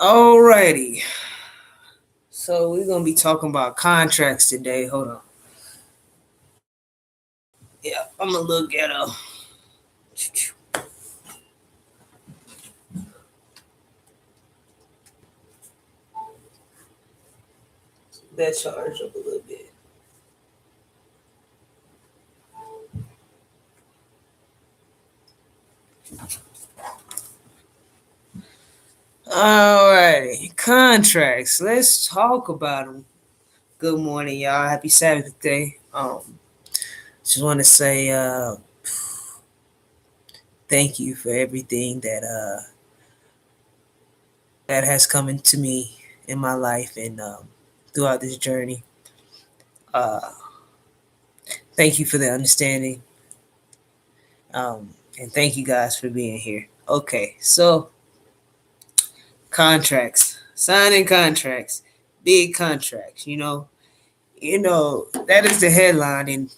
Alrighty. So we're gonna be talking about contracts today. Hold on. Yeah, I'm gonna look at that charge up a little bit. Alrighty, contracts. Let's talk about them. Good morning, y'all. Happy Sabbath day. Just want to say thank you for everything that has come into me in my life and throughout this journey. Uh, Thank you for the understanding. And thank you guys for being here. Okay, so contracts, signing contracts, big contracts. That is the headline. And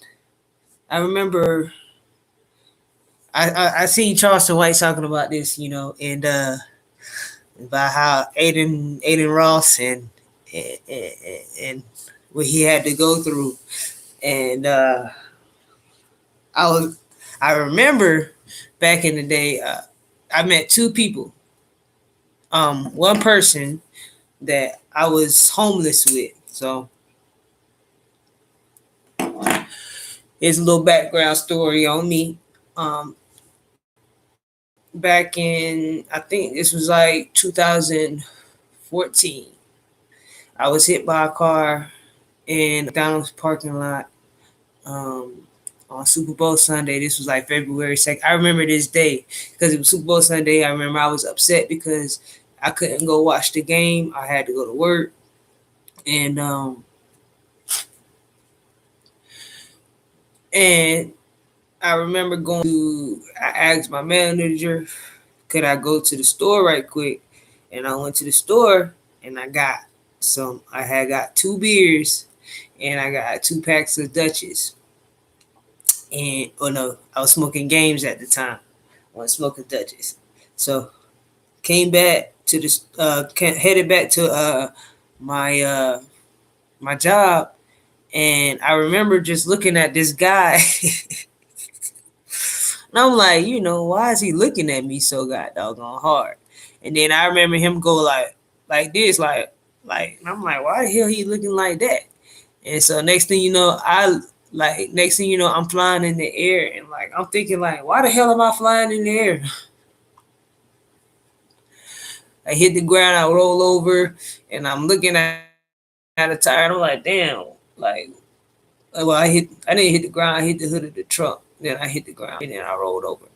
I remember I seen Charleston White talking about this, and about how Aiden Ross and what he had to go through, and I was I remember back in the day, I met two people. One person that I was homeless with. So here's a little background story on me. Um, Back in, I think this was like 2014, I was hit by a car in McDonald's parking lot on Super Bowl Sunday. This was like February 2nd. I remember this day because it was Super Bowl Sunday. I remember I was upset because I couldn't go watch the game. I had to go to work. And I remember I asked my manager, could I go to the store right quick? And I went to the store and I had got two beers and I got 2 packs of Dutchess. And, oh no, I was smoking games at the time. I was smoking Dutchess. So came back to headed back to my my job, and I remember just looking at this guy. And I'm like, why is he looking at me so god doggone hard? And then I remember him go like this, and I'm like, why the hell he looking like that? And so next thing you know, I'm flying in the air, and like I'm thinking like, why the hell am I flying in the air? I hit the ground, I roll over, and I'm looking at a tire, and I'm like, damn, like, well, I didn't hit the ground, I hit the hood of the truck. Then I hit the ground, and then I rolled over.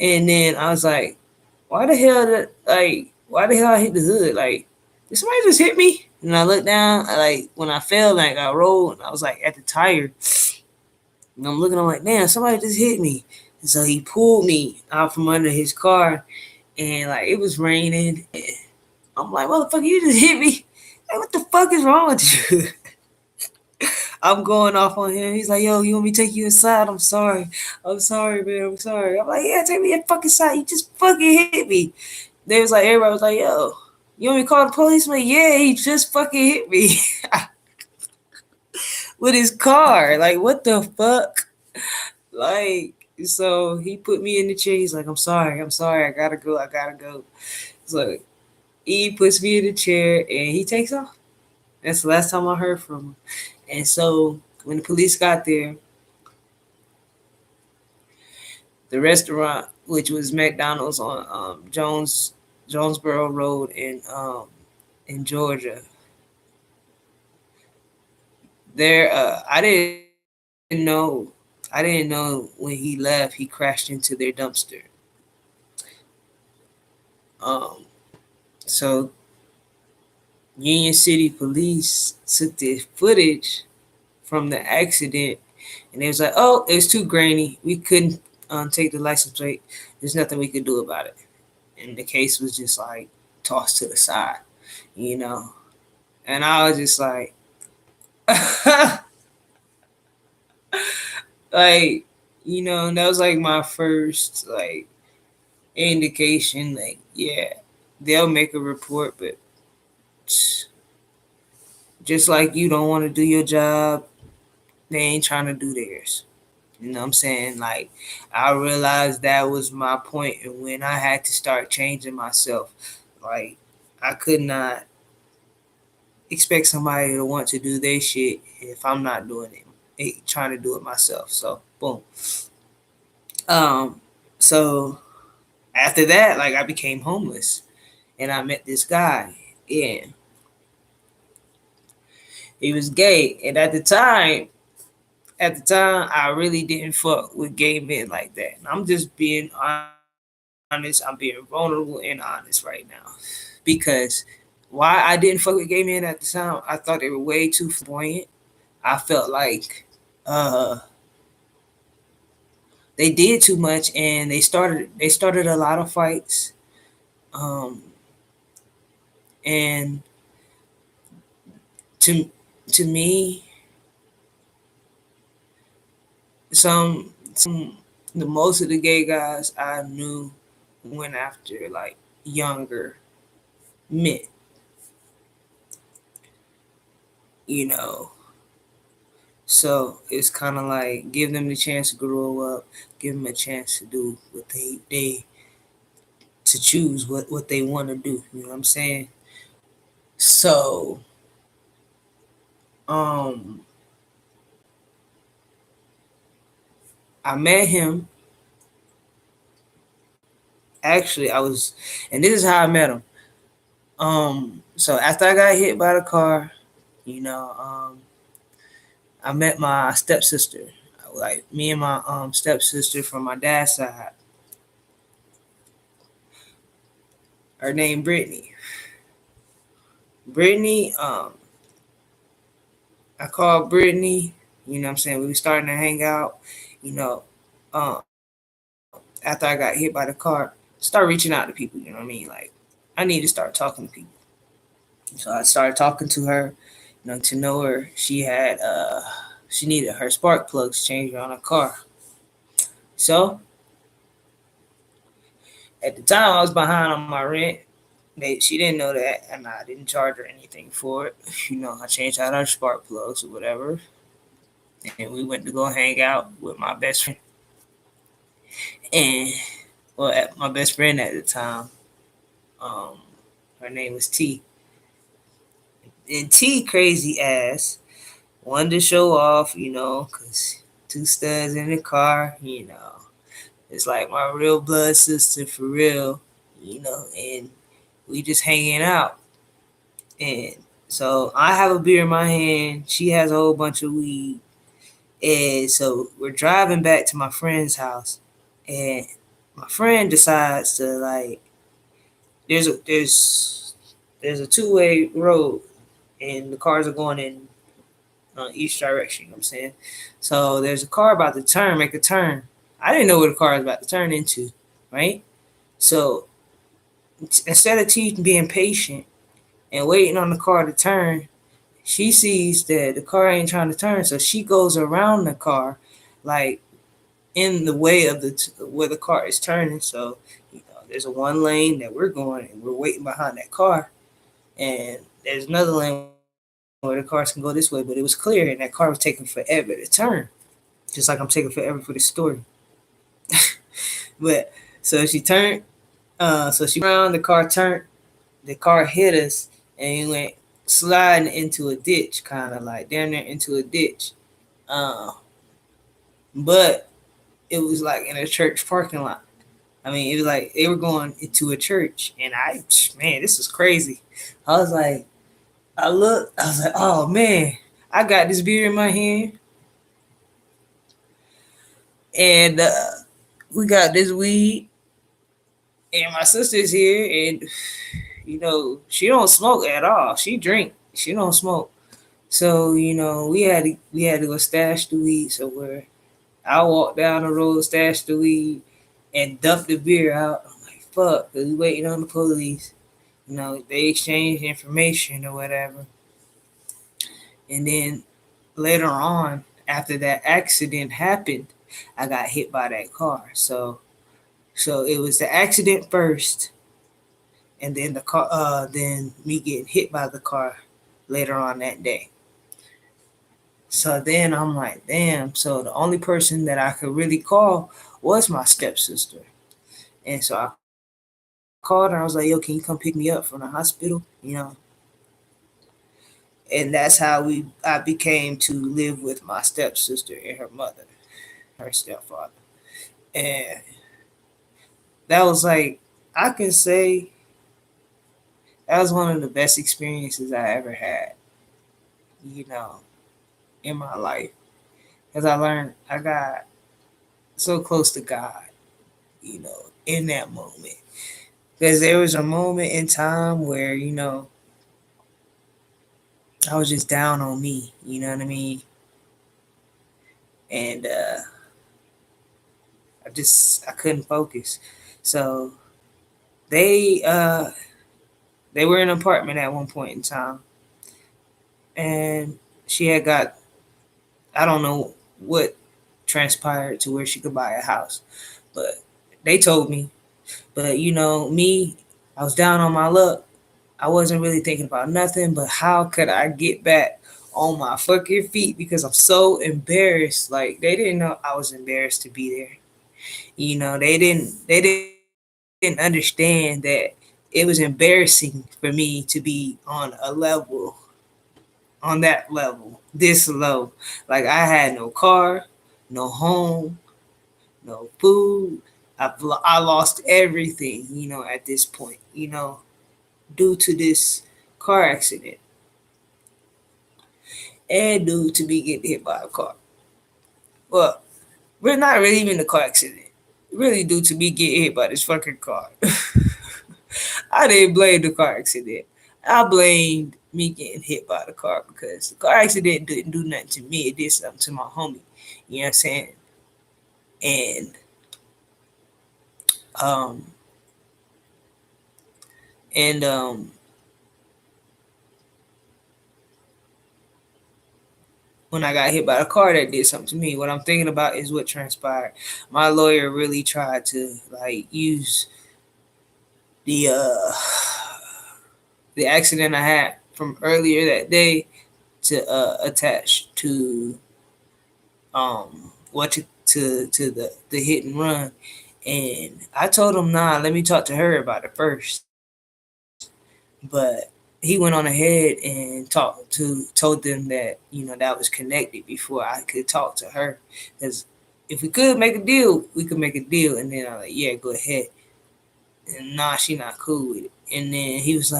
And then I was like, why the hell I hit the hood? Like, did somebody just hit me? And I looked down, when I fell, like I rolled, and I was like at the tire. And I'm like, damn, somebody just hit me. And so he pulled me out from under his car, and like it was raining. I'm like, motherfucker, you just hit me. Like, what the fuck is wrong with you? I'm going off on him. He's like, yo, you want me to take you inside? I'm sorry. I'm sorry, man. I'm sorry. I'm like, yeah, take me fucking inside. You just fucking hit me. They was like, everybody was like, yo, you want me to call the police? I'm like, yeah, he just fucking hit me with his car. Like, what the fuck? Like, so he put me in the chair. He's like, I'm sorry. I gotta go. So he puts me in the chair and he takes off. That's the last time I heard from him. And so when the police got there, the restaurant, which was McDonald's on Jonesboro Road in Georgia, there didn't know I didn't know when he left he crashed into their dumpster. Um, so Union City Police took the footage from the accident, and it was like, oh, it's too grainy. We couldn't take the license plate. There's nothing we could do about it. And the case was just like tossed to the side, you know. And I was just like, like, and that was like my first like indication, like, yeah, they'll make a report, but just like you don't want to do your job, they ain't trying to do theirs. You know what I'm saying? Like, I realized that was my point, and when I had to start changing myself, like, I could not expect somebody to want to do their shit if I'm not doing it, trying to do it myself. So, boom. Um, so after that, like, I became homeless, and I met this guy, and he was gay, and at the time, I really didn't fuck with gay men like that. And I'm just being honest. I'm being vulnerable and honest right now. Because why I didn't fuck with gay men at the time, I thought they were way too flamboyant. I felt like uh, they did too much, and they started a lot of fights. Um, and to to me, some the most of the gay guys I knew went after like younger men, you know. So it's kind of like give them the chance to grow up, give them a chance to do what they to choose what they want to do. You know what I'm saying? So um, I met him. Actually, and this is how I met him. So after I got hit by the car, you know, I met my stepsister. Like me and my stepsister from my dad's side. Her name Brittany. Brittany, I called Brittany, you know what I'm saying? We were starting to hang out, you know, um, after I got hit by the car, start reaching out to people, you know what I mean? Like, I need to start talking to people. So I started talking to her, to know her. She needed her spark plugs changed on her car. So at the time I was behind on my rent. She didn't know that, and I didn't charge her anything for it. I changed out her spark plugs or whatever, and we went to go hang out with my best friend. And my best friend at the time, um, her name was T. And T, crazy ass, wanted to show off, cause two studs in the car. It's like my real blood sister for real, and we just hanging out. And so I have a beer in my hand. She has a whole bunch of weed. And so we're driving back to my friend's house. And my friend decides to like there's a two-way road and the cars are going in each direction, you know what I'm saying? So there's a car about to make a turn. I didn't know what the car was about to turn into, right? So instead of T being patient and waiting on the car to turn, she sees that the car ain't trying to turn, so she goes around the car, like in the way of where the car is turning. So there's a one lane that we're going, and we're waiting behind that car, and there's another lane where the cars can go this way, but it was clear, and that car was taking forever to turn, just like I'm taking forever for this story. But so she turned, so she around, the car turned, the car hit us, and we went sliding into a ditch, kind of like down there into a ditch. Uh, but it was like in a church parking lot. I mean, it was like they were going into a church, and man, this is crazy. I was like, I looked, I was like, oh man, I got this beer in my hand, and we got this weed, and my sister's here, and she don't smoke at all. She drink, she don't smoke. So we had to go stash the weed somewhere. I walked down the road, stashed the weed, and dumped the beer out. I'm like, fuck, cause we waiting on the police. They exchanged information or whatever. And then later on, after that accident happened, I got hit by that car. So it was the accident first, and then the car, then me getting hit by the car later on that day. So then I'm like, damn. So the only person that I could really call was my stepsister. And so I called her. I was like, yo, can you come pick me up from the hospital? And that's how I became to live with my stepsister and her mother, her stepfather. And that was like, I can say that was one of the best experiences I ever had, you know, in my life. Because I learned I got so close to God, in that moment. Because there was a moment in time where, I was just down on me, you know what I mean? And I couldn't focus. So they they were in an apartment at one point in time, and she had got, I don't know what transpired to where she could buy a house, but they told me. But me, I was down on my luck. I wasn't really thinking about nothing but how could I get back on my fucking feet because I'm so embarrassed. Like they didn't know I was embarrassed to be there. They didn't understand that it was embarrassing for me to be on that level, this low. Like I had no car, no home, no food. I lost everything, at this point, due to this car accident and due to me getting hit by a car. Well, we're not really even a car accident. Really due to me getting hit by this fucking car. I didn't blame the car accident. I blamed me getting hit by the car because the car accident didn't do nothing to me. It did something to my homie. You know what I'm saying? And um and when I got hit by the car that did something to me, what I'm thinking about is what transpired. My lawyer really tried to like use the the accident I had from earlier that day to attach to to the hit and run. And I told him, nah, let me talk to her about it first. But he went on ahead and told them that that was connected before I could talk to her. Because if we could make a deal, we could make a deal. And then I'm like, yeah, go ahead. And nah, she not cool with it. And then he was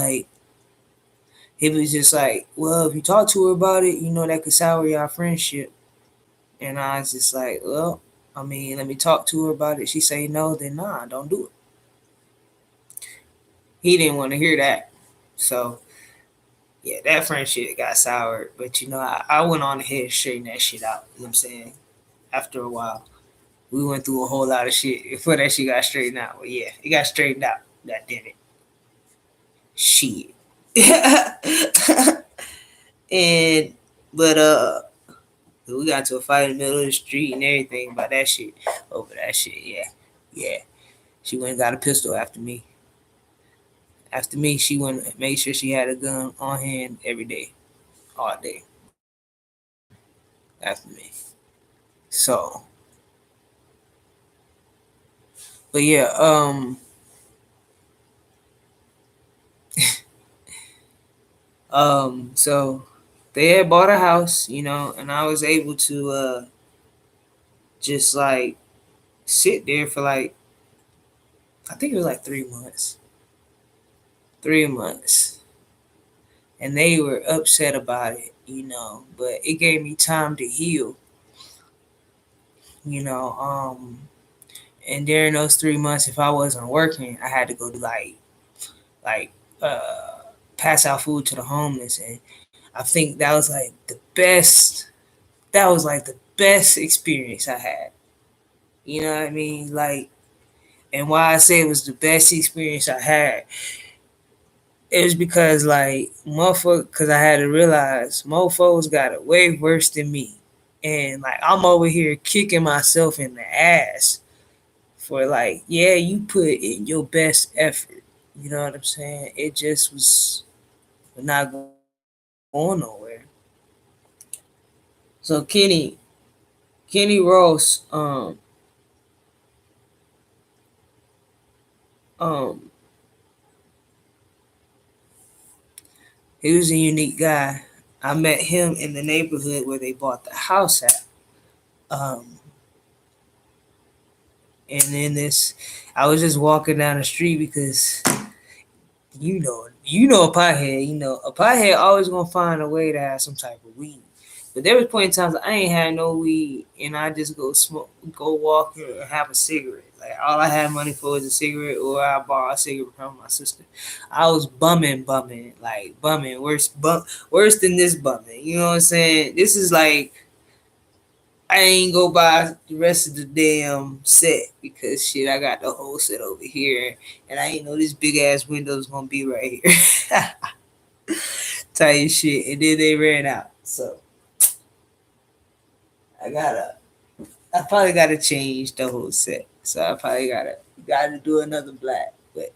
just like, well, if you talk to her about it, that could sour your friendship. And I was just like, well, I mean, let me talk to her about it. She say no, then nah, don't do it. He didn't want to hear that. So yeah, that friendship got soured. But I went on ahead and straightened that shit out. You know what I'm saying? After a while. We went through a whole lot of shit before that shit got straightened out. But yeah, it got straightened out. That did it. Shit. and but we got into a fight in the middle of the street and everything about that shit. Over that shit, yeah. Yeah. She went and got a pistol after me. After me, she went and made sure she had a gun on hand every day, all day. After me. So, but yeah, so they had bought a house, and I was able to just like sit there for like, I think it was like 3 months. 3 months. And they were upset about it, but it gave me time to heal, you know. And during those 3 months, if I wasn't working, I had to go to like uh pass out food to the homeless. And I think that was like the best, experience I had. You know what I mean? Like, and why I say it was the best experience I had, it was because like motherfucker, because I had to realize motherfuckers got it way worse than me. And like I'm over here kicking myself in the ass for like, yeah, you put in your best effort. You know what I'm saying? It just was not going nowhere. So Kenny Ross, um, he was a unique guy. I met him in the neighborhood where they bought the house at. Um, and then I was just walking down the street because a pothead. A pothead always gonna find a way to have some type of weed. But there was point in times I ain't had no weed, and I just go smoke, go walk and have a cigarette. Like all I had money for was a cigarette, or I borrow a cigarette from my sister. I was bumming, like bumming, worse than this bumming. You know what I'm saying? This is like I ain't go buy the rest of the damn set because shit, I got the whole set over here, and I ain't know this big ass window's gonna be right here. Tell you shit, and then they ran out. So I gotta, I probably gotta change the whole set. So I probably gotta do another black. But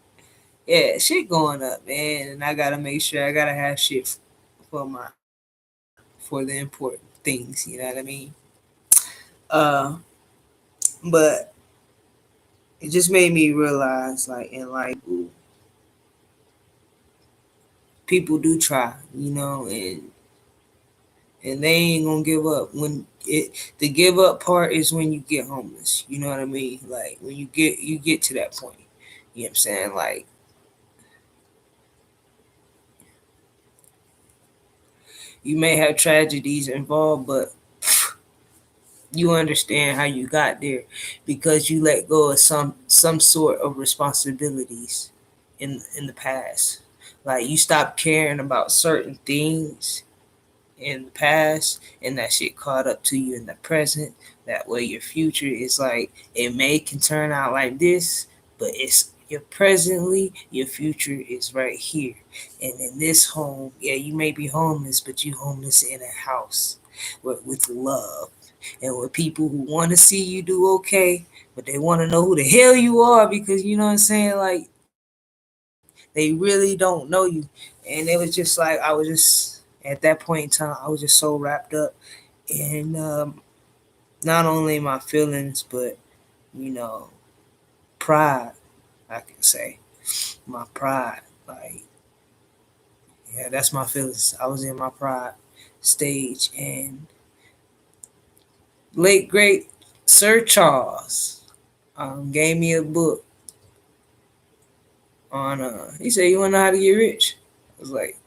yeah, shit going up, man, and I gotta make sure I gotta have shit for for the important things. You know what I mean? Uh, but it just made me realize, like in life, people do try, and they ain't gonna give up. The give up part is when you get homeless. You know what I mean? Like when you get to that point. You know what I'm saying? Like you may have tragedies involved, but you understand how you got there because you let go of some sort of responsibilities in the past. Like you stop caring about certain things in the past and that shit caught up to you in the present. That way your future is like it may can turn out like this, but it's your presently your future is right here. And in this home, yeah, you may be homeless, but you homeless in a house with love and with people who want to see you do okay, but they want to know who the hell you are because you know what I'm saying, like they really don't know you. And it was just like I was just at that point in time, I was just so wrapped up in not only my feelings, but you know, pride. I can say my pride. Like, yeah, that's my feelings. I was in my pride stage, and late great Sir Charles gave me a book on. He said, "You want to know how to get rich?" I was like,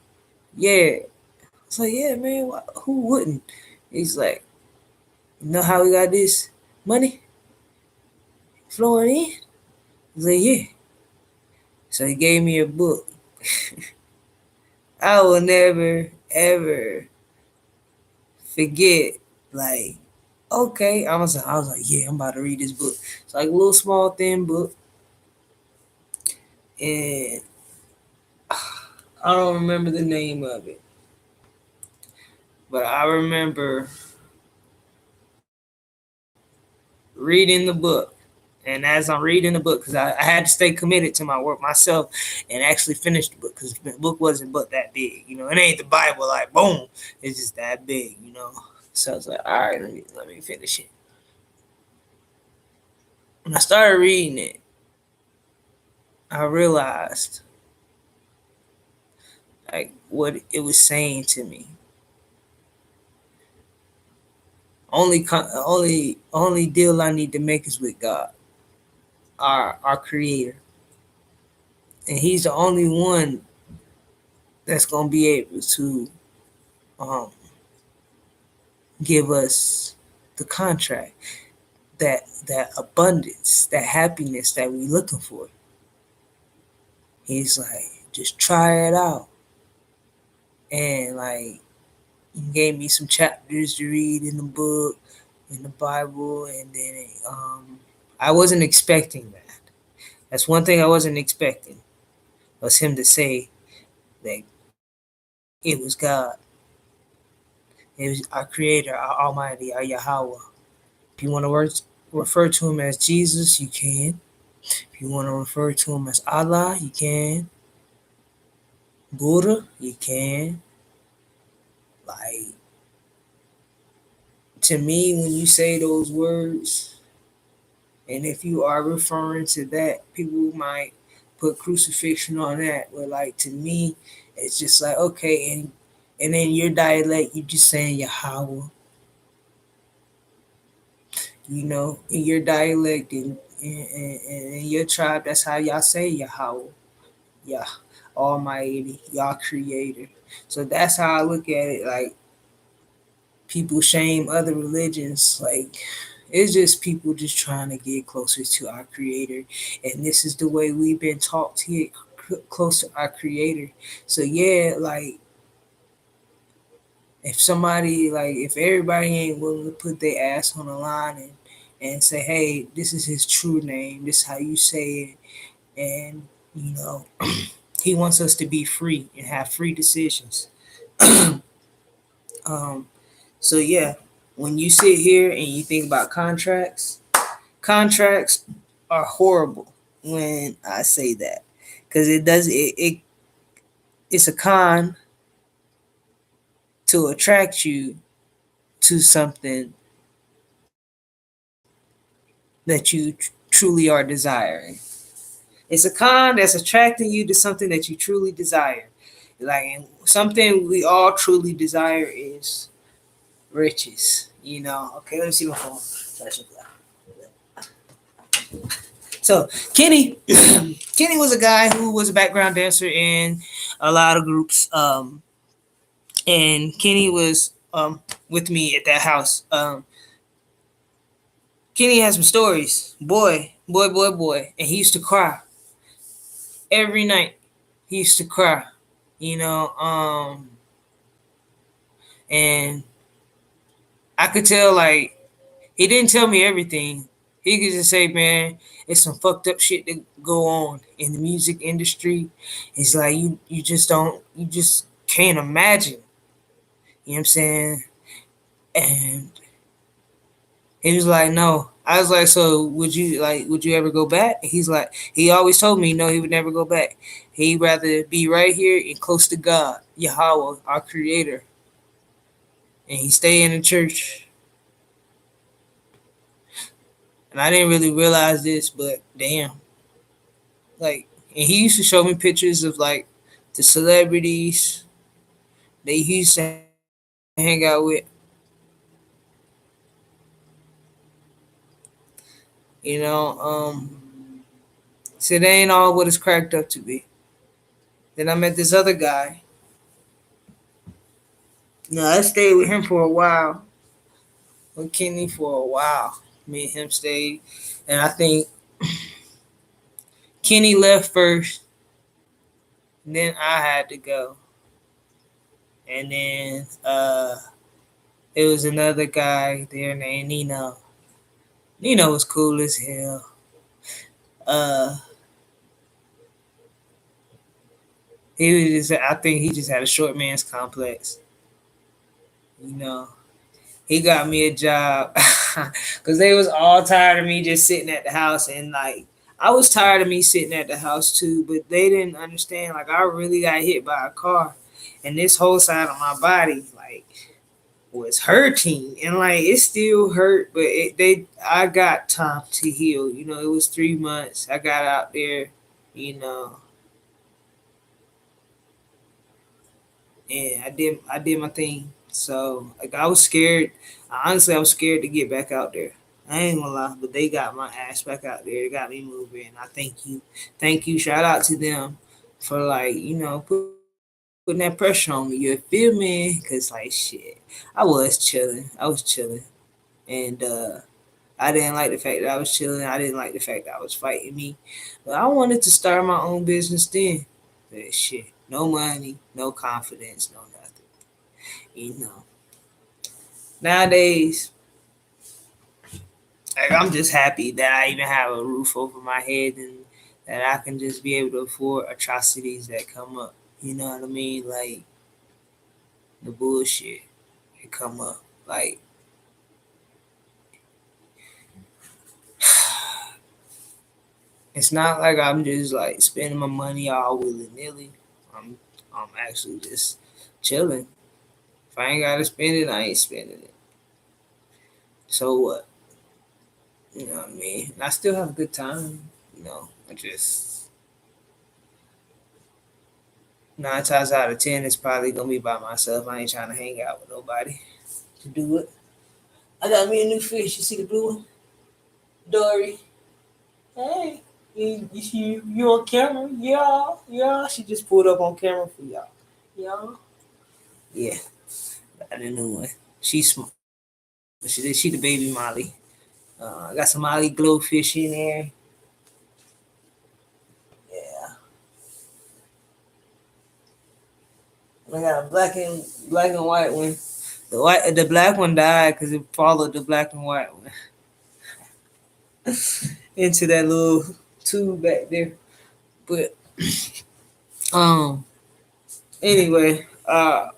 "Yeah." I was like, "Yeah, man. Who wouldn't?" He's like, "You know how we got this money flowing in?" I was like, "Yeah." So he gave me a book. I will never ever forget. Like, okay, I was like, yeah, I'm about to read this book. It's like a little small thin book, and I don't remember the name of it, but I remember reading the book. And as I'm reading the book, because I had to stay committed to my work myself and actually finish the book, because the book wasn't but that big. It ain't the Bible like boom, it's just that big. So I was like, all right, let me finish it. When I started reading it, I realized like what it was saying to me. Only deal I need to make is with God, our Creator, and He's the only one that's gonna be able to um, give us the contract, that abundance, that happiness that we looking for. He's like, just try it out, and like he gave me some chapters to read in the book, in the Bible, and then I wasn't expecting that. That's one thing I wasn't expecting was him to say that it was God. It was our Creator, our Almighty, our Yahweh. If you want to refer to Him as Jesus, you can. If you want to refer to him as Allah, you can. Buddha, you can. Like, to me, when you say those words, and if you are referring to that, people might put crucifixion on that. But like to me, it's just like okay, and in your dialect, you just saying Yahweh. You know, in your dialect and in your tribe, that's how y'all say Yahweh. Yeah, Almighty, Yah Creator. So that's how I look at it. Like people shame other religions, like it's just people just trying to get closer to our Creator, and this is the way we've been taught to get close to our Creator. So yeah, like if somebody like if everybody ain't willing to put their ass on the line and say, hey, this is his true name, this is how you say it, and you know, he wants us to be free and have free decisions. um, so yeah, when you sit here and you think about contracts, contracts are horrible when I say that because it's a con to attract you to something that you truly are desiring. It's a con that's attracting you to something that you truly desire. Like something we all truly desire is riches. You know. Okay, let me see my phone. So Kenny, Kenny was a guy who was a background dancer in a lot of groups. And Kenny was with me at that house. Kenny has some stories. Boy, and he used to cry every night. He used to cry, you know. And I could tell like he didn't tell me everything. He could just say, "Man, it's some fucked up shit that go on in the music industry." It's like you just don't, you just can't imagine. You know what I'm saying? And he was like, no. I was like, so would you ever go back? He's like, he always told me no, he would never go back. He'd rather be right here and close to God, Yahweh, our creator. And he stay in the church. And I didn't really realize this, but damn. Like, and he used to show me pictures of like the celebrities that he used to hang out with. You know, so they ain't all what it's cracked up to be. Then I met this other guy. No, I stayed with him for a while. With Kenny for a while. Me and him stayed. And I think Kenny left first. And then I had to go. And then there was another guy there named Nino. Nino was cool as hell. Uh he was just I think he just had a short man's complex. You know. He got me a job because they was all tired of me just sitting at the house, and like I was tired of me sitting at the house too, but they didn't understand. Like I really got hit by a car, and this whole side of my body like was hurting, and like it still hurt, but I got time to heal. You know, it was 3 months. I got out there, you know, and I did my thing. So like I was scared. Honestly, I was scared to get back out there. I ain't gonna lie, but they got my ass back out there. They got me moving. I thank you. Shout out to them for like putting that pressure on me. You feel me? Cause like shit, I was chilling. And I didn't like the fact that I was chilling. I didn't like the fact that I was fighting me. But I wanted to start my own business then. But shit, no money, no confidence, no nothing. You know. Nowadays, like I'm just happy that I even have a roof over my head and that I can just be able to afford atrocities that come up. You know what I mean? Like the bullshit that come up. Like It's not like I'm just like spending my money all willy nilly. I'm I'm actually just chilling. If I ain't gotta spend it, I ain't spending it. So what? You know what I mean? And I still have a good time. I just 9 times out of 10, it's probably gonna be by myself. I ain't trying to hang out with nobody to do it. I got me a new fish. You see the blue one, Dory? Hey, you on camera? Yeah, yeah. She just pulled up on camera for y'all. Yeah, yeah. Got a new one. She's small. She the baby Molly. I got some Molly glowfish in there. Yeah. I got a black and white one. The black one died because it followed the black and white one into that little tube back there. But um, anyway, I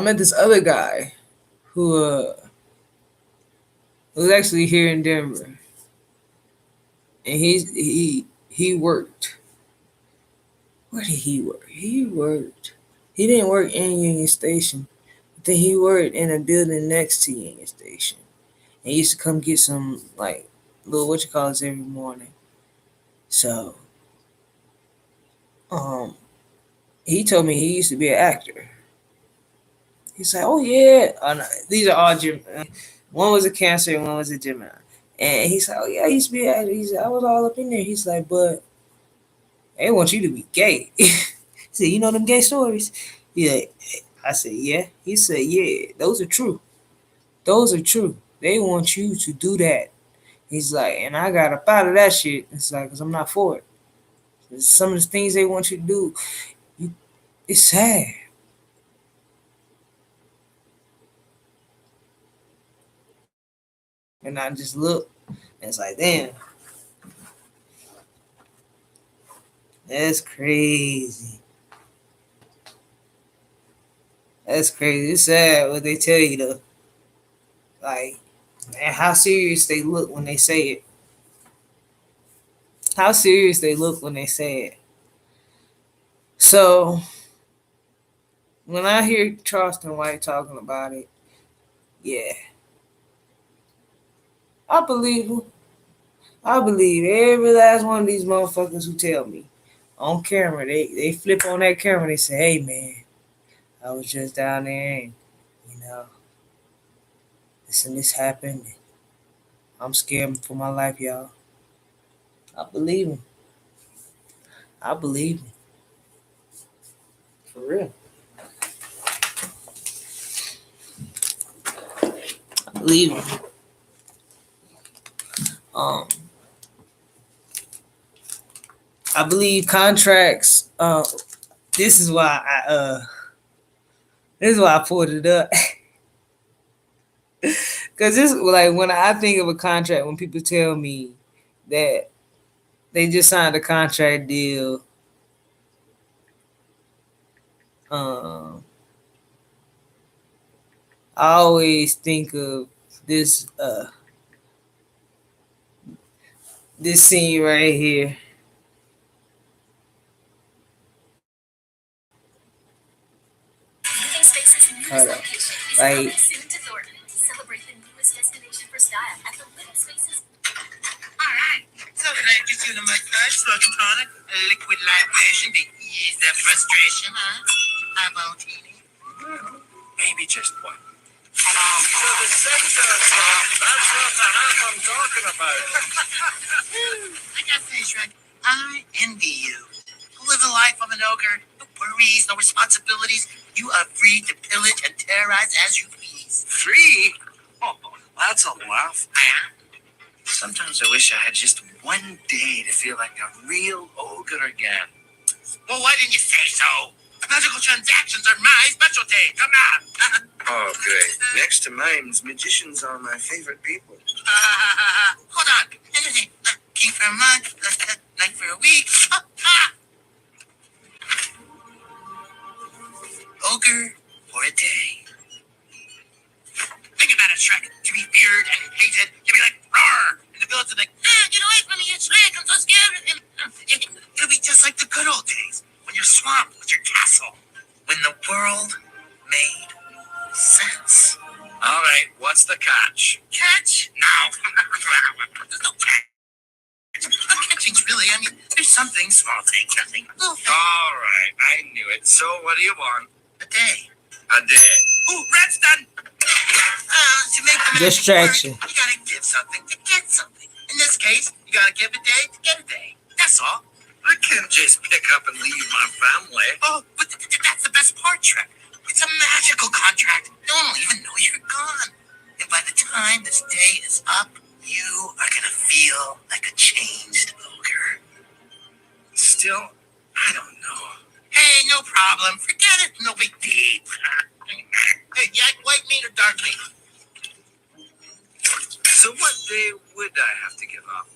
met this other guy who was actually here in Denver, and he worked. Where did he work? He worked. He didn't work in Union Station. I think he worked in a building next to Union Station. And he used to come get some like little what you call this every morning. So um he told me he used to be an actor. He's like, oh yeah. No, these are all Jim. One was a Cancer and one was a Gemini. And he's like, oh yeah, I used to be an actor. He said, I was all up in there. He's like, but they want you to be gay. He said, you know them gay stories? Yeah. I said, yeah. He said, yeah, those are true. Those are true. They want you to do that. He's like, and I got up out of that shit. It's like, because I'm not for it. Some of the things they want you to do, you, it's sad. And I just look, and it's like, damn, that's crazy. That's crazy. It's sad what they tell you though. Like, man, how serious they look when they say it. How serious they look when they say it. So when I hear Charleston White talking about it, yeah, I believe him. I believe every last one of these motherfuckers who tell me on camera, they flip on that camera, they say, hey man, I was just down there and you know, this and this happened. I'm scared for my life, y'all. I believe him. I believe him. For real. I believe him. Um I believe contracts, this is why I pulled it up. Cause this like when I think of a contract, when people tell me that they just signed a contract deal, um, I always think of this this scene right here. Hold up. Like Alright, so can I get you the massage, slug and tonic, a liquid libation to ease that frustration, huh? Martini? Maybe just one. To the center, that's not the half I'm talking about. I gotta say, Shrek, I envy you. You live a life of an ogre, no worries, no responsibilities. You are free to pillage and terrorize as you please. Free? Oh, that's a laugh. Yeah? Sometimes I wish I had just one day to feel like a real ogre again. Well, why didn't you say so? Magical transactions are my specialty. Come on. Oh, great. Next to mimes, magicians are my favorite people. Hold on. King for a month, night for a week. Ogre for a day. Think about it, Shrek. To be feared and hated, to be like roar, and the villains are like, get away really. I mean, there's something, small thing, nothing. All right, I knew it. So what do you want? A day. A day. Ooh, Red's done. To make the magic Distraction. work, you gotta give something to get something. In this case, you gotta give a day to get a day. That's all. I can't just pick up and leave my family. Oh, but that's the best part, Shrek. It's a magical contract. No one will even know you're gone. And by the time this day is up, you are gonna feel like a changed ogre. Still, I don't know. Hey, no problem. Forget it. No big deal. Hey, yeah, white meat or dark meat? So what day would I have to give up?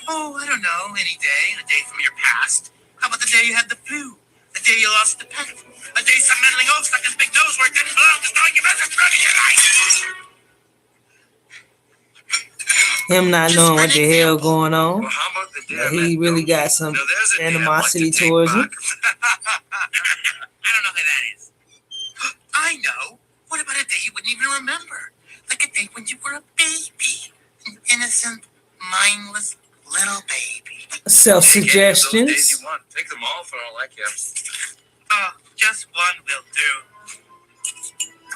Oh, I don't know. Any day. A day from your past. How about the day you had the flu? The day you lost the pet? A day some meddling oaf stuck his big nose where it didn't belong, destroying your business, ruining your life. Him not knowing what the hell going on. Well, how about the day But he really got some Now, there's a day I'd like animosity to take towards him. back. I don't know who that is. I know. What about a day you wouldn't even remember? Like a day when you were a baby. An innocent, mindless little baby. Self-suggestions. Days you want. Take them all for all I care. Oh, just one will do.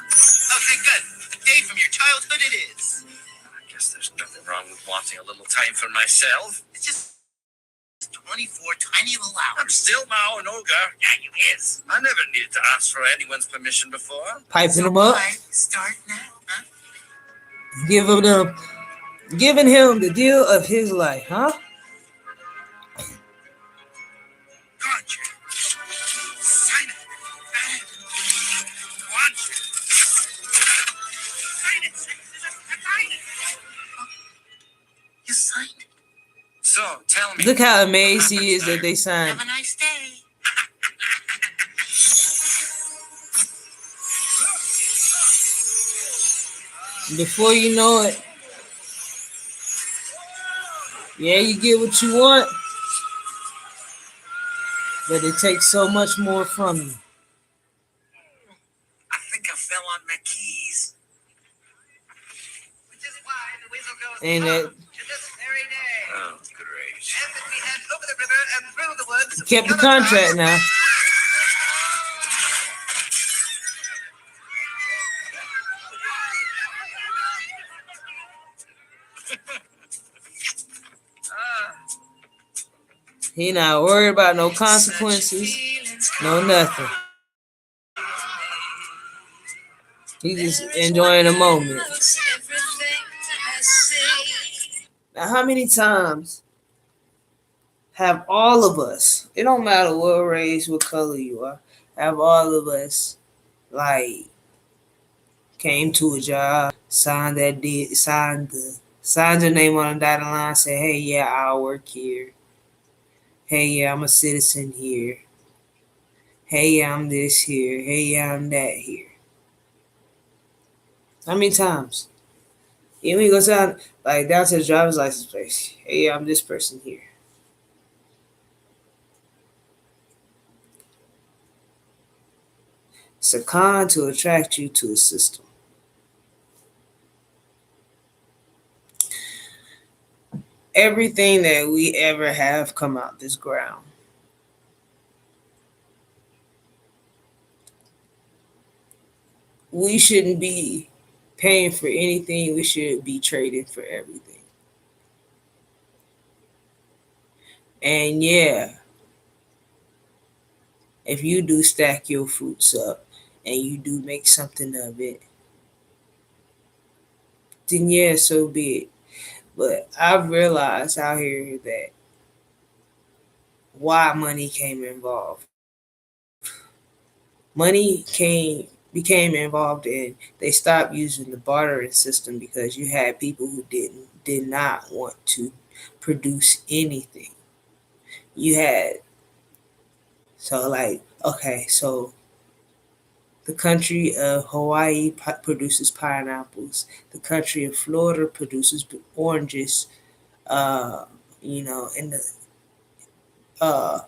Okay, good. A day from your childhood it is. I guess there's nothing wrong with wanting a little time for myself. It's just 24 tiny little hours. I'm still now an ogre. Yeah, you is. I never needed to ask for anyone's permission before. Piping him up. Why start now, huh? Giving him the deal of his life, huh? Gotcha. Sign it. Gotcha. Sign it. Sign it. You signed it. So, tell me. Look how amazed he is that they signed. Have a nice day. Before you know it, yeah, you get what you want, but it takes so much more from you. I think I fell on my keys. Which is why the weasel goes And that to this very day. Oh, great. And that we head over the river and through the woods. kept the contract now. He not worried about no consequences, no nothing. He just enjoying the moment. Now, how many times have all of us, it don't matter what race, what color you are, have all of us, like, came to a job, signed your name on the dotted line, say, hey, yeah, I'll work here. Hey, yeah, I'm a citizen here. Hey, yeah, I'm this here. Hey, yeah, I'm that here. How many times? Even when you go down, like, down to the driver's license place. Hey, yeah, I'm this person here. It's a con to attract you to a system. Everything that we ever have come out this ground. We shouldn't be paying for anything. We should be trading for everything. And yeah, if you do stack your fruits up and you do make something of it, then yeah, so be it. But I've realized out here that why money came involved. Money became involved and they stopped using the bartering system because you had people who did not want to produce anything. You had so the country of Hawaii produces pineapples. The country of Florida produces oranges. And the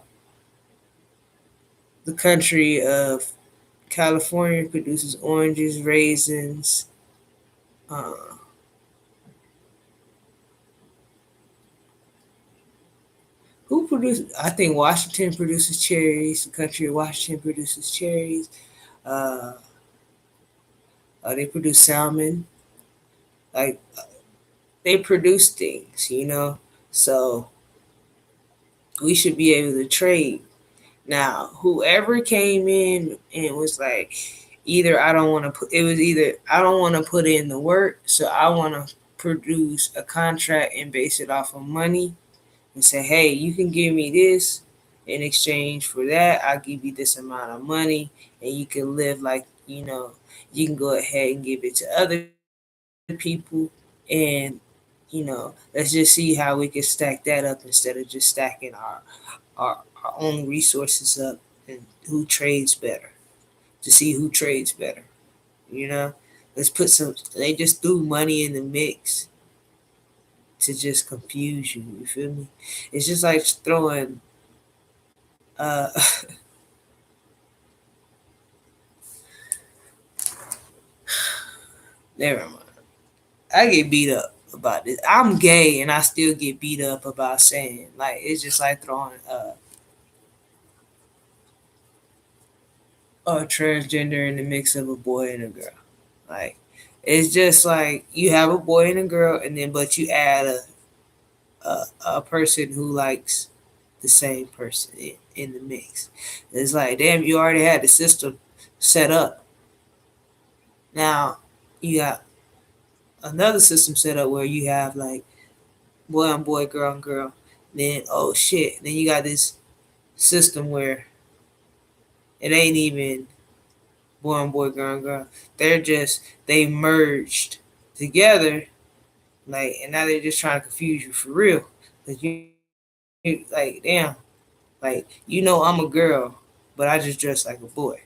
country of California produces oranges, raisins. produce? I think Washington produces cherries. The country of Washington produces cherries. Uh, they produce salmon. Like they produce things, you know. So we should be able to trade. Now, whoever came in and was like, either I don't want to put, it was either I don't want to put in the work, so I want to produce a contract and base it off of money and say, hey, you can give me this in exchange for that. I'll give you this amount of money and you can live like, you can go ahead and give it to other people and, let's just see how we can stack that up instead of just stacking our own resources up and who trades better to see who trades better. You know, let's put some. They just threw money in the mix to just confuse you. You feel me? It's just like throwing. Uh, Never mind. I get beat up about this. I'm gay and I still get beat up about saying like it's just like throwing a transgender in the mix of a boy and a girl. Like it's just like you have a boy and a girl, and then but you add a person who likes the same person in the mix. It's like damn, you already had the system set up. Now you got another system set up where you have like boy on boy, girl on girl. Then oh shit, then you got this system where it ain't even boy on boy, girl on girl. They merged together, like, and now they're just trying to confuse you for real. Like you like damn, like I'm a girl, but I just dress like a boy.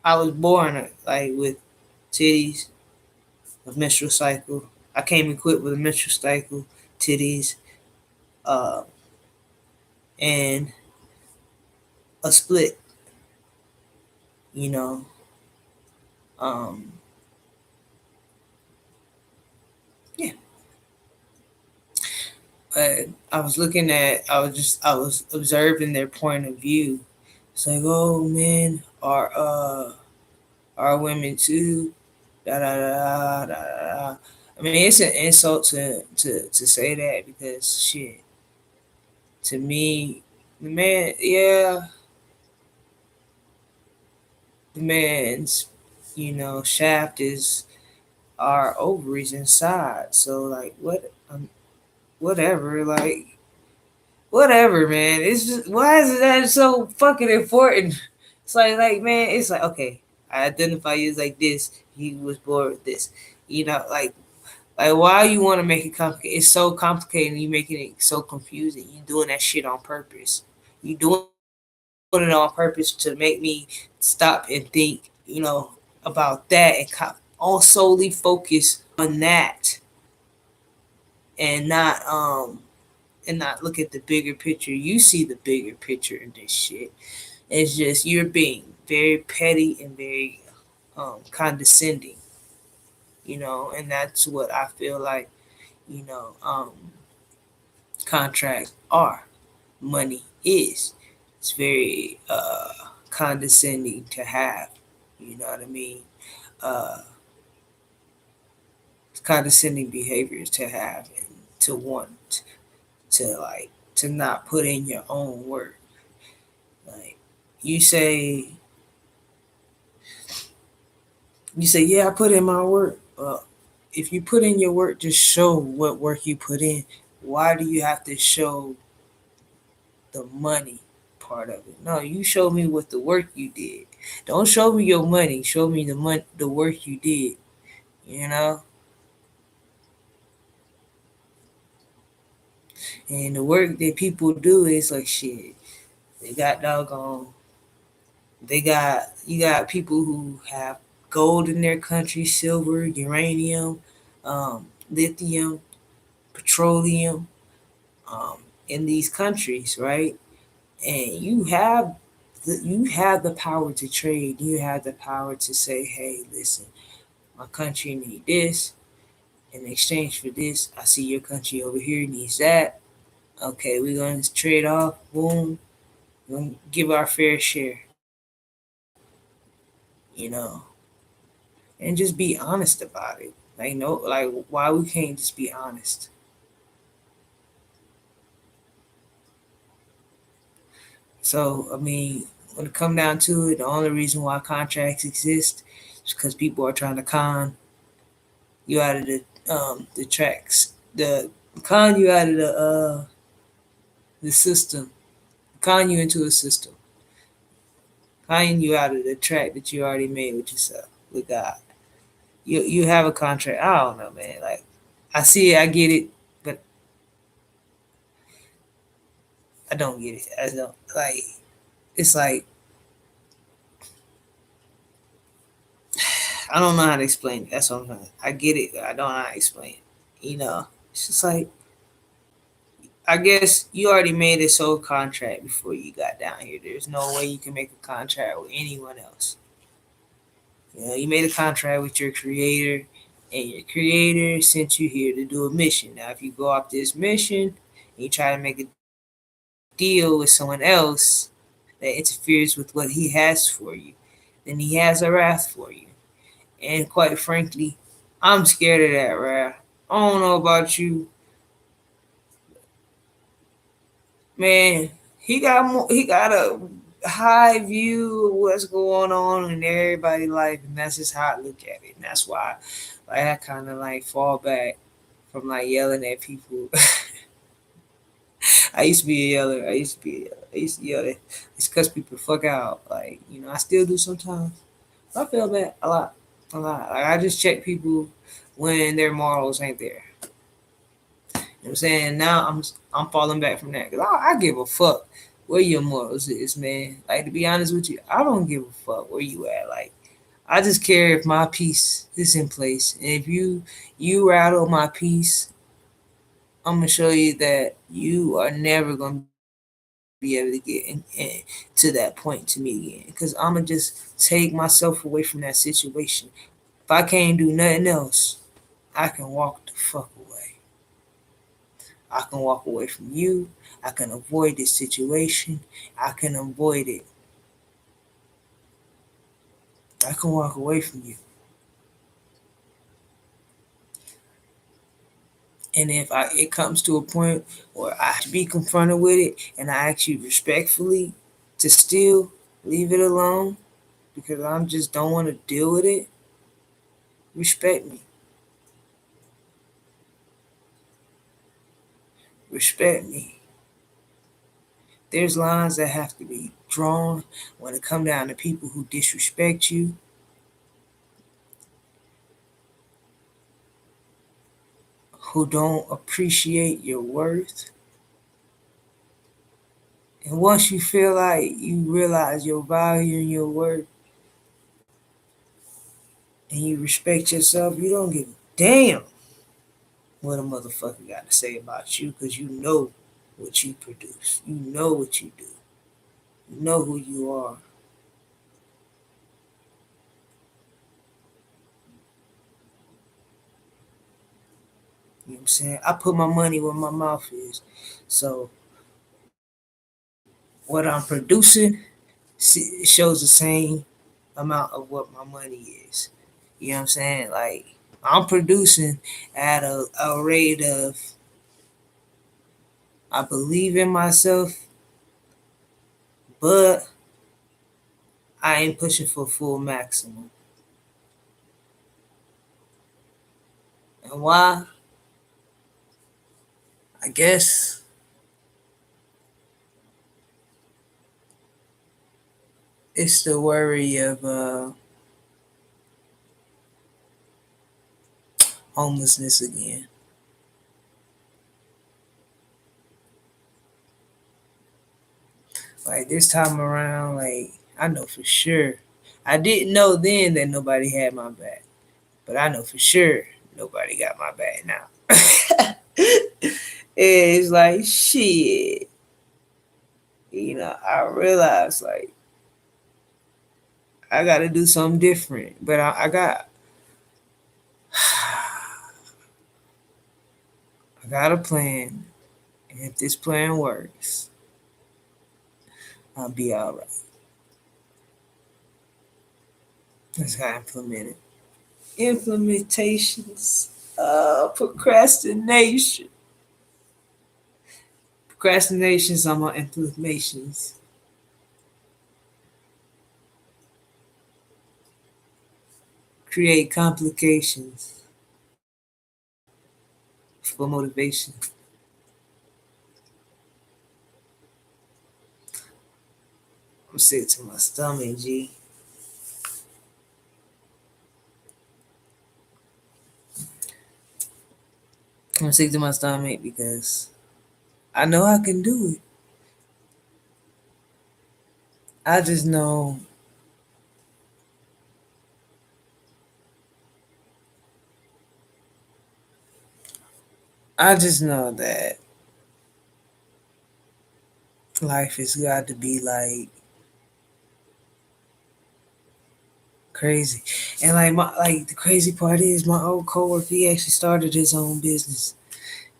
I was born like with titties, a menstrual cycle. I came equipped with a menstrual cycle, titties, uh, and a split. You know, um, yeah. I was observing their point of view. It's like, oh man, are women too? Da da da da da. I mean, it's an insult to say that because shit. To me, the man, yeah, the man's, shaft is our ovaries inside. So like, whatever, like whatever, man. It's just why is that so fucking important? It's like man, it's like okay, I identify you as like this. He was born with this. Like why you want to make it complicated? It's so complicated. And you making it so confusing. You doing that shit on purpose. You doing it on purpose to make me stop and think. About that and all solely focus on that and not look at the bigger picture. You see the bigger picture in this shit. It's just you're being very petty and very condescending, and that's what I feel like, you know, um, contracts are. Money is. It's very condescending to have. You know what I mean? Uh, Condescending behaviors to have and to want to not put in your own work. Like you say, yeah, I put in my work. Well, if you put in your work, just show what work you put in. Why do you have to show the money part of it? No, you show me what the work you did. Don't show me your money. Show me the work you did. You know, and the work that people do is like shit. They got doggone. You got people who have gold in their country, silver, uranium, lithium, petroleum, in these countries, right? And you have the power to trade. You have the power to say, hey, listen, my country need this. In exchange for this, I see your country over here needs that. Okay, we're going to trade off. Boom. We're going to give our fair share, you know, and just be honest about it. Like, no, like, why we can't just be honest? So, I mean, when it come down to it, the only reason why contracts exist is because people are trying to con you out of the tracks, the con you out of the system, con you into a system, con you out of the track that you already made with yourself, with God. You have a contract. I don't know, man. Like, I see it, I get it, but I don't get it. I don't like. It's like I don't know how to explain it. That's what I'm saying. I get it. I don't know how to explain it. It's just like I guess you already made a soul contract before you got down here. There's no way you can make a contract with anyone else. You made a contract with your creator, and your creator sent you here to do a mission. Now, if you go off this mission and you try to make a deal with someone else that interferes with what he has for you, then he has a wrath for you. And quite frankly, I'm scared of that wrath. I don't know about you, man. He got a high view of what's going on in everybody's life, and that's just how I look at it. And that's why, like, I kind of like fall back from like yelling at people. I used to be a yeller. I used to yell at. It's cuss people the fuck out. Like, I still do sometimes. I feel bad a lot, a lot. Like, I just check people when their morals ain't there. You know what I'm saying? Now I'm falling back from that because I give a fuck where your morals is, man. Like, to be honest with you, I don't give a fuck where you at. Like, I just care if my peace is in place, and if you rattle my peace, I'm gonna show you that you are never gonna be able to get to that point to me again. Because I'm gonna just take myself away from that situation. If I can't do nothing else, I can walk the fuck away. I can walk away from you. I can avoid this situation. I can avoid it. I can walk away from you. And if it comes to a point where I have to be confronted with it, and I ask you respectfully to still leave it alone because I just don't want to deal with it, respect me. Respect me. There's lines that have to be drawn when it come down to people who disrespect you, who don't appreciate your worth. And once you feel like you realize your value and your worth and you respect yourself, you don't give a damn what a motherfucker got to say about you because you know what you produce. You know what you do. You know who you are. You know what I'm saying? I put my money where my mouth is. So what I'm producing shows the same amount of what my money is. You know what I'm saying? Like, I'm producing at a rate of, I believe in myself, but I ain't pushing for full maximum. And why? I guess it's the worry of homelessness again. Like, this time around, like, I know for sure. I didn't know then that nobody had my back, but I know for sure nobody got my back now. It's like shit. I realized like I got to do something different, but I got got a plan. And if this plan works, I'll be all right. Let's got implemented. Implementations. Procrastination. Procrastinations on my implementations. Create complications for motivation. I'm sick to my stomach, G. I'm sick to my stomach because I know I can do it. I just know I just know that life has got to be like crazy. And like the crazy part is my old coworker, he actually started his own business.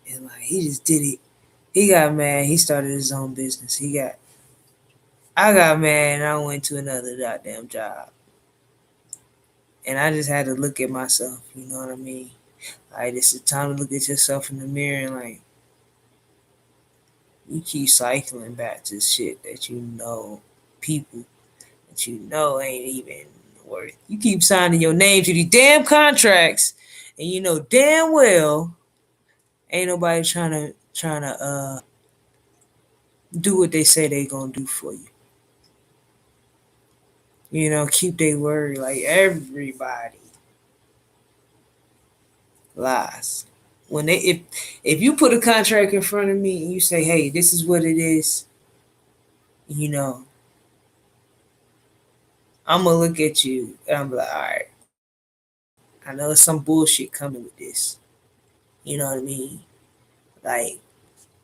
And like he just did it. He got mad, he started his own business. I got mad and I went to another goddamn job. And I just had to look at myself, you know what I mean? Like this is time to look at yourself in the mirror and like you keep cycling back to shit that you know, people that you know ain't even worth. You keep signing your name to these damn contracts, and you know damn well ain't nobody trying to do what they say they gonna do for you. You know, keep their word. Like everybody lies. When they if you put a contract in front of me and you say, hey, this is what it is, you know, I'm gonna look at you and I'm like, all right, I know there's some bullshit coming with this. You know what I mean? Like,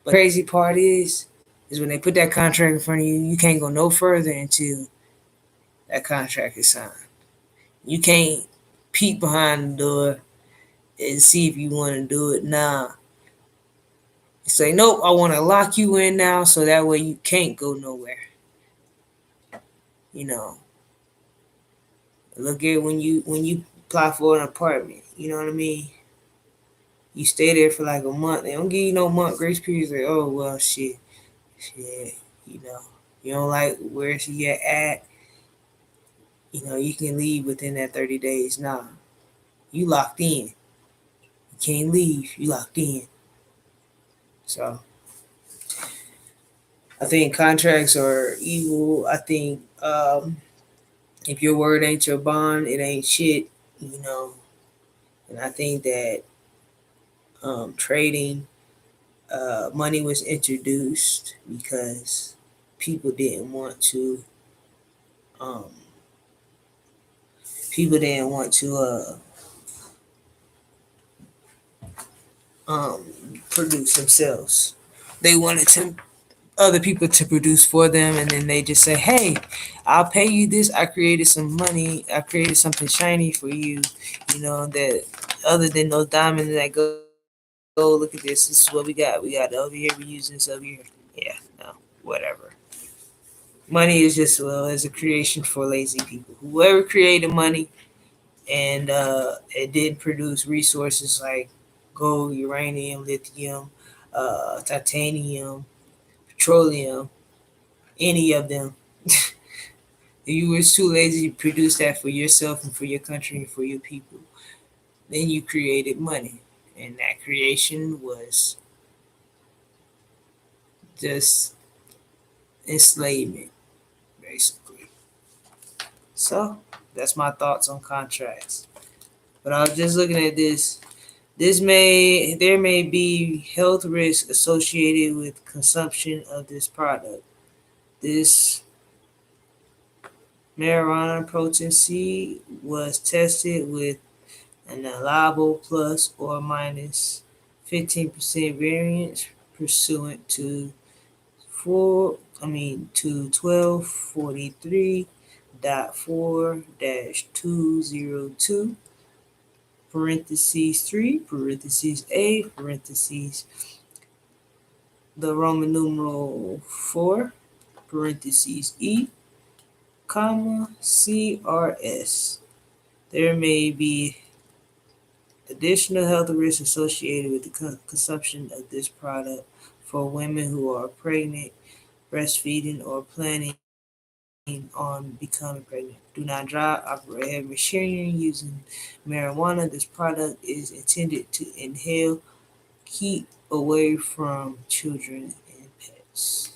but the crazy part is when they put that contract in front of you, you can't go no further until that contract is signed. You can't peek behind the door and see if you want to do it now. Say, nope, I want to lock you in now so that way you can't go nowhere. You know, look at when you apply for an apartment. You know what I mean? You stay there for like a month. They don't give you no month grace period. Like, oh well, shit. You know, you don't like where she at. You know, you can leave within that 30 days. Nah, you locked in. You can't leave. You locked in. So I think contracts are evil. I think if your word ain't your bond, it ain't shit. You know, and I think that trading money was introduced because people didn't want to um, people didn't want to produce themselves. They wanted to other people to produce for them, and then they just say, hey, I'll pay you this. I created some money. I created something shiny for you, you know, that other than those diamonds that go look at this. This is what we got over here. We using this over here. Yeah, no, whatever. Money is just, well, as a creation for lazy people. Whoever created money and it did produce resources like gold, uranium, lithium, titanium, petroleum, any of them. If you were too lazy to produce that for yourself and for your country and for your people, then you created money. And that creation was just enslavement, basically. So that's my thoughts on contracts. But I was just looking at this. There may be health risks associated with consumption of this product. This marijuana potency was tested with an allowable plus or minus 15% variance pursuant to 1243.4-202 parentheses 3, parentheses A, parentheses the Roman numeral 4, parentheses E, comma, CRS. There may be additional health risks associated with the consumption of this product for women who are pregnant, breastfeeding, or planning on becoming pregnant. Do not drive, operate heavy machinery using marijuana. This product is intended to inhale. Keep away from children and pets.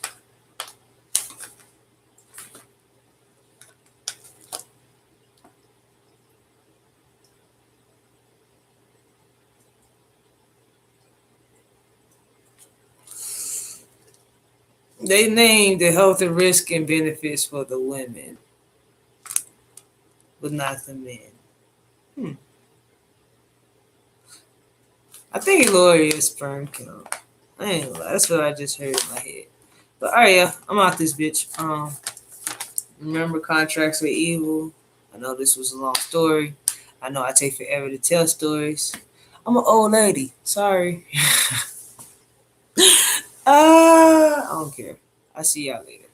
They named the health and risk and benefits for the women, but not the men. I think it lower your sperm count. I ain't gonna lie, that's what I just heard in my head. But alright, yeah, I'm out this bitch. Remember, contracts are evil. I know this was a long story. I know I take forever to tell stories. I'm an old lady. Sorry. I don't care. I'll see y'all later.